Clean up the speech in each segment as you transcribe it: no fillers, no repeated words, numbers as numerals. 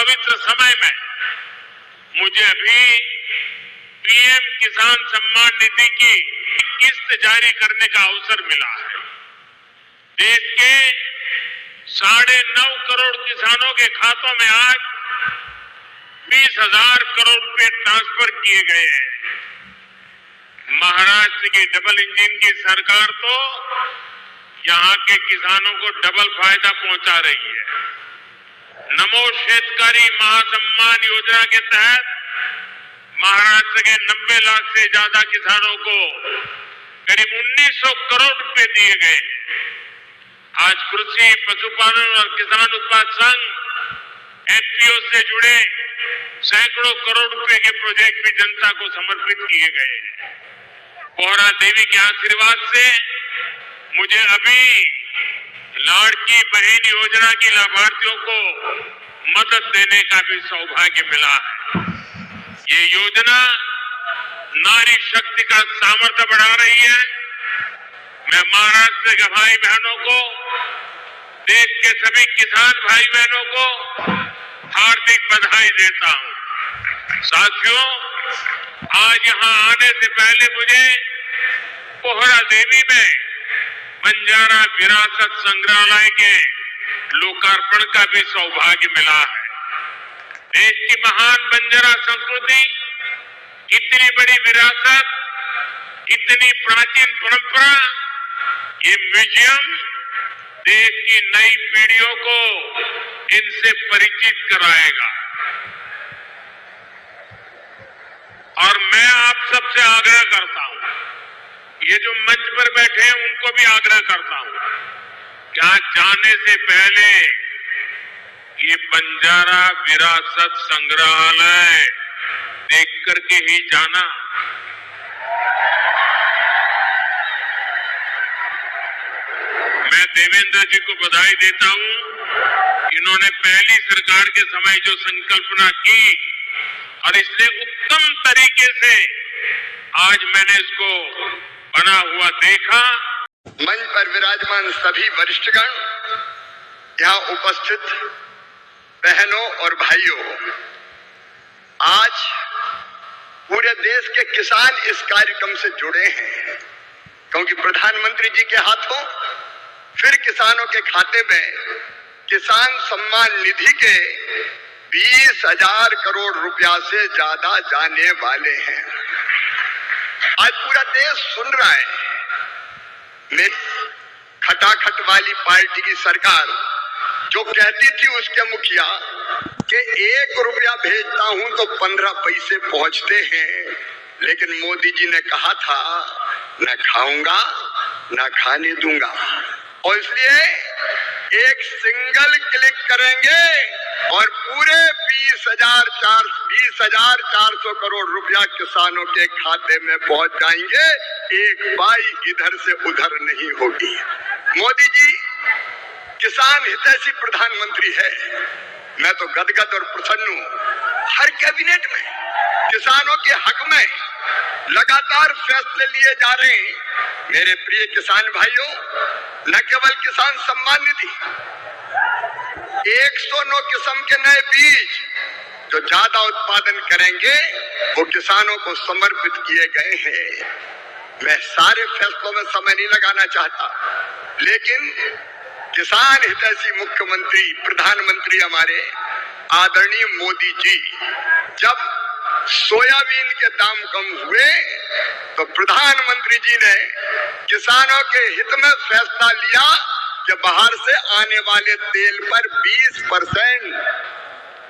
पवित्र समय में मुझे अभी पीएम किसान सम्मान निधि की किस्त जारी करने का अवसर मिला है। देश के 9.5 करोड़ किसानों के खातों में आज 20,000 करोड़ रुपए ट्रांसफर किए गए हैं। महाराष्ट्र की डबल इंजन की सरकार तो यहां के किसानों को डबल फायदा पहुंचा रही है। नमो शेतकारी महासम्मान योजना के तहत महाराष्ट्र के 90 लाख से ज्यादा किसानों को करीब 1900 करोड़ रुपए दिए गए। आज कृषि, पशुपालन और किसान उत्पाद संघ एफपीओ से जुड़े सैकड़ों करोड़ रुपए के प्रोजेक्ट भी जनता को समर्पित किए गए हैं। पोहरा देवी के आशीर्वाद से मुझे अभी लाड़की बहन योजना की लाभार्थियों को मदद देने का भी सौभाग्य मिला है। ये योजना नारी शक्ति का सामर्थ्य बढ़ा रही है। मैं महाराष्ट्र के भाई बहनों को, देश के सभी किसान भाई बहनों को हार्दिक बधाई देता हूं। साथियों, आज यहां आने से पहले मुझे पोहरा देवी में बंजारा विरासत संग्रहालय के लोकार्पण का भी सौभाग्य मिला है। देश की महान बंजारा संस्कृति, इतनी बड़ी विरासत, इतनी प्राचीन परंपरा, ये म्यूजियम देश की नई पीढ़ियों को इनसे परिचित कराएगा। और मैं आप सबसे आग्रह करता हूं, ये जो मंच पर बैठे हैं उनको भी आग्रह करता हूं, क्या जाने से पहले ये बंजारा विरासत संग्रहालय देख करके ही जाना। मैं देवेंद्र जी को बधाई देता हूं। इन्होंने पहली सरकार के समय जो संकल्पना की और इसने उत्तम तरीके से आज मैंने इसको बना हुआ देखा। मंच पर विराजमान सभी वरिष्ठगण, यहाँ उपस्थित बहनों और भाइयों, आज पूरे देश के किसान इस कार्यक्रम से जुड़े हैं, क्योंकि प्रधानमंत्री जी के हाथों फिर किसानों के खाते में किसान सम्मान निधि के 20,000 करोड़ रुपया से ज्यादा जाने वाले हैं। आज पूरा देश सुन रहा है। मेरी खटाखट वाली पार्टी की सरकार जो कहती थी उसके मुखिया कि 1 रुपया भेजता हूं तो 15 पैसे पहुंचते हैं, लेकिन मोदी जी ने कहा था न खाऊंगा न खाने दूंगा। और इसलिए एक सिंगल क्लिक करेंगे और पूरे 20,400 करोड़ रुपया किसानों के खाते में पहुंच जाएंगे। एक पाई इधर से उधर नहीं होगी। मोदी जी किसान हितैषी प्रधानमंत्री है। मैं तो गदगद और प्रसन्न हूं। हर कैबिनेट में किसानों के हक में लगातार फैसले लिए जा रहे हैं। मेरे प्रिय किसान भाइयों, न केवल किसान सम्मान निधि, 109 किस्म के नए बीज जो ज्यादा उत्पादन करेंगे वो किसानों को समर्पित किए गए हैं। मैं सारे फैसलों में समय नहीं लगाना चाहता, लेकिन किसान हितैषी मुख्यमंत्री प्रधानमंत्री हमारे आदरणीय मोदी जी जब सोयाबीन के दाम कम हुए तो प्रधानमंत्री जी ने किसानों के हित में फैसला लिया कि बाहर से आने वाले तेल पर 20%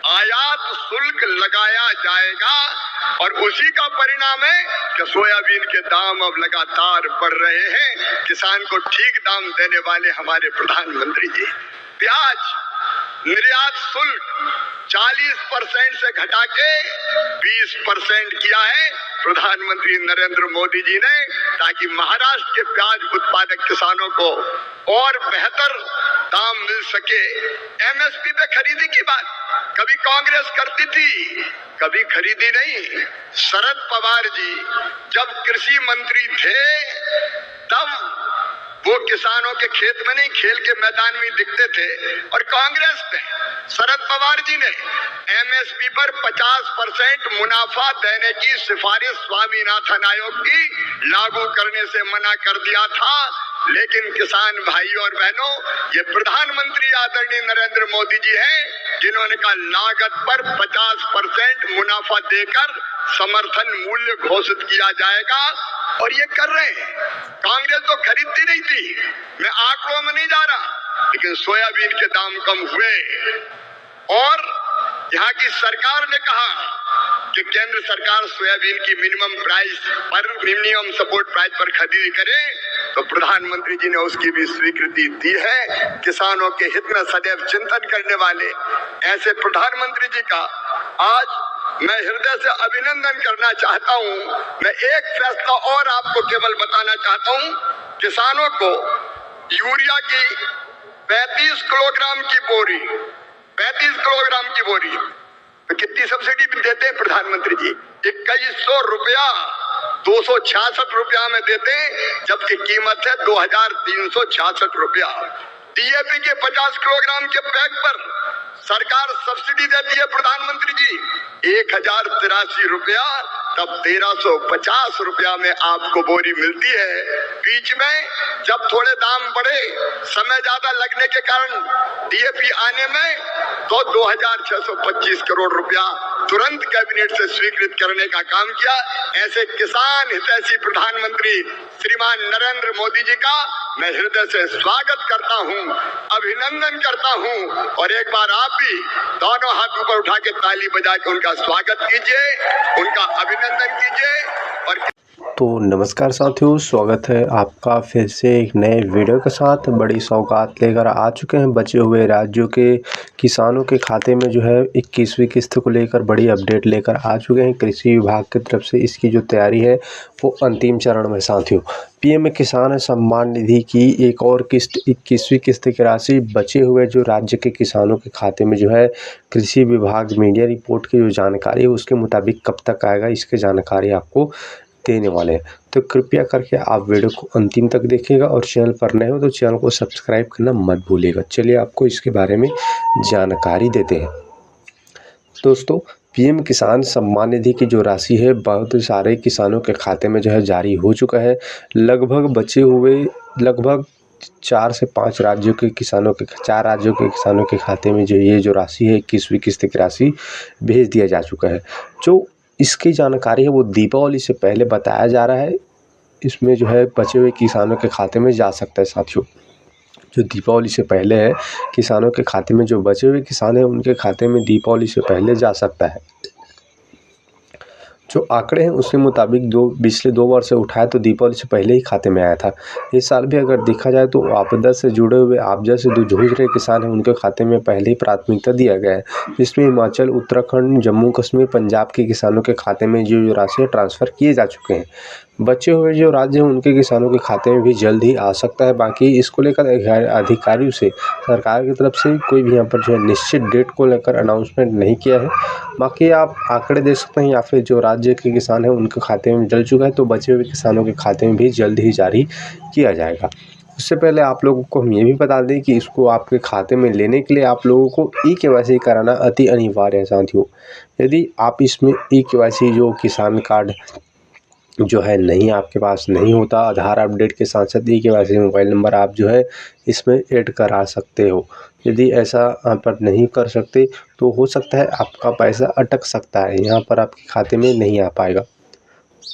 आयात शुल्क लगाया जाएगा। और उसी का परिणाम है कि सोयाबीन के दाम अब लगातार बढ़ रहे हैं। किसान को ठीक दाम देने वाले हमारे प्रधानमंत्री जी। प्याज निर्यात शुल्क 40% से घटा के 20% किया है प्रधानमंत्री नरेंद्र मोदी जी ने, ताकि महाराष्ट्र के प्याज उत्पादक किसानों को और बेहतर दाम मिल सके। एमएसपी पे खरीदी की बात कभी कांग्रेस करती थी, कभी खरीदी नहीं। शरद पवार जी जब कृषि मंत्री थे तब वो किसानों के खेत में नहीं, खेल के मैदान में दिखते थे। और कांग्रेस ने, शरद पवार जी ने एमएसपी पर 50% मुनाफा देने की सिफारिश स्वामीनाथन आयोग की लागू करने से मना कर दिया था। लेकिन किसान भाइयों और बहनों, ये प्रधानमंत्री आदरणीय नरेंद्र मोदी जी हैं जिन्होंने कहा लागत पर 50% मुनाफा देकर समर्थन मूल्य घोषित किया जाएगा, और ये कर रहे हैं। कांग्रेस तो खरीदती नहीं थी, मैं आंकड़ों में नहीं जा रहा, लेकिन सोयाबीन के दाम कम हुए और यहाँ की सरकार ने कहा कि केंद्र सरकार सोयाबीन की मिनिमम सपोर्ट प्राइस पर खरीदी करे, तो प्रधानमंत्री जी ने उसकी भी स्वीकृति दी है। किसानों के हित में सदैव चिंतन करने वाले ऐसे प्रधानमंत्री जी का आज मैं हृदय से अभिनंदन करना चाहता हूं। मैं एक फैसला और आपको केवल बताना चाहता हूं, किसानों को यूरिया की 35 किलोग्राम की बोरी, 35 किलोग्राम की बोरी तो कितनी सब्सिडी भी देते हैं प्रधानमंत्री जी? 2100 रुपया 266 रुपया में देते, जबकि कीमत है 2366 रुपया। डीएपी के 50 किलोग्राम के बैग पर सरकार सब्सिडी देती है प्रधानमंत्री जी 1083 रुपया, तब 1350 रुपया में आपको बोरी मिलती है। बीच में जब थोड़े दाम बढ़े, समय ज्यादा लगने के कारण डीएपी आने में, तो 2625 करोड़ रुपया तुरंत कैबिनेट से स्वीकृत करने का काम किया। ऐसे किसान हितैषी प्रधानमंत्री श्रीमान नरेंद्र मोदी जी का मैं हृदय से स्वागत करता हूं, अभिनंदन करता हूं, और एक बार आप भी दोनों हाथ ऊपर उठा के ताली बजा के उनका स्वागत कीजिए, उनका अभिनंदन कीजिए। और तो नमस्कार साथियों, स्वागत है आपका फिर से एक नए वीडियो के साथ। बड़ी सौगात लेकर आ चुके हैं बचे हुए राज्यों के किसानों के खाते में जो है 21वीं किस्त को लेकर बड़ी अपडेट लेकर आ चुके हैं कृषि विभाग की तरफ से। इसकी जो तैयारी है वो अंतिम चरण में साथियों। पीएम किसान सम्मान निधि की एक और किस्त 21वीं किस्त की राशि बचे हुए जो राज्य के किसानों के खाते में जो है कृषि विभाग मीडिया रिपोर्ट की जो जानकारी है उसके मुताबिक कब तक आएगा, इसकी जानकारी आपको देने वाले हैं। तो कृपया करके आप वीडियो को अंतिम तक देखिएगा, और चैनल पर नए हो तो चैनल को सब्सक्राइब करना मत भूलिएगा। चलिए आपको इसके बारे में जानकारी देते हैं। दोस्तों, पीएम किसान सम्मान निधि की जो राशि है बहुत सारे किसानों के खाते में जो है जारी हो चुका है। लगभग बचे हुए लगभग 4 से 5 राज्यों के किसानों के 4 राज्यों के किसानों के खाते में जो ये जो राशि है 21वीं किस्त की राशि भेज दिया जा चुका है। जो इसकी जानकारी है वो दीपावली से पहले बताया जा रहा है। इसमें जो है बचे हुए किसानों के खाते में जा सकता है साथियों। जो दीपावली से पहले है किसानों के खाते में, जो बचे हुए किसान हैं उनके खाते में दीपावली से पहले जा सकता है। जो आंकड़े हैं उसके मुताबिक पिछले 2 वर्ष से उठाया तो दीपावली से पहले ही खाते में आया था। इस साल भी अगर देखा जाए तो आपदा से जुड़े हुए आपदा से जो जूझ रहे किसान हैं उनके खाते में पहले ही प्राथमिकता दिया गया है, जिसमें हिमाचल, उत्तराखंड, जम्मू कश्मीर, पंजाब के किसानों के खाते में जो राशि ट्रांसफ़र किए जा चुके हैं। बचे हुए जो राज्य हैं उनके किसानों के खाते में भी जल्द ही आ सकता है। बाकी इसको लेकर अधिकारियों से सरकार की तरफ से कोई भी यहाँ पर जो है निश्चित डेट को लेकर अनाउंसमेंट नहीं किया है। बाकी आप आंकड़े देख सकते हैं, या फिर जो राज्य के किसान हैं उनके खाते में डल चुका है, तो बचे हुए किसानों के खाते में भी जल्द ही जारी किया जाएगा। उससे पहले आप लोगों को हम ये भी बता दें कि इसको आपके खाते में लेने के लिए आप लोगों को ई-केवाईसी कराना अति अनिवार्य है साथियों। यदि आप इसमें ई-केवाईसी जो किसान कार्ड जो है नहीं आपके पास नहीं होता, आधार अपडेट के साथ साथ ई-केवाईसी मोबाइल नंबर आप जो है इसमें ऐड करा सकते हो। यदि ऐसा आप पर नहीं कर सकते तो हो सकता है आपका पैसा अटक सकता है, यहाँ पर आपके खाते में नहीं आ पाएगा।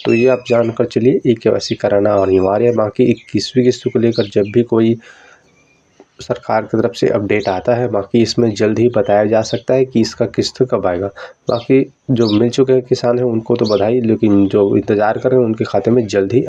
तो ये आप जानकर चलिए ई-केवाईसी कराना अनिवार्य है। बाकी 21वीं किस्त को लेकर जब भी कोई सरकार की तरफ से अपडेट आता है, बाकी इसमें जल्द ही बताया जा सकता है कि इसका किस्त कब आएगा। बाकी जो मिल चुके हैं किसान हैं उनको तो बधाई, लेकिन जो इंतज़ार कर रहे हैं उनके खाते में जल्द ही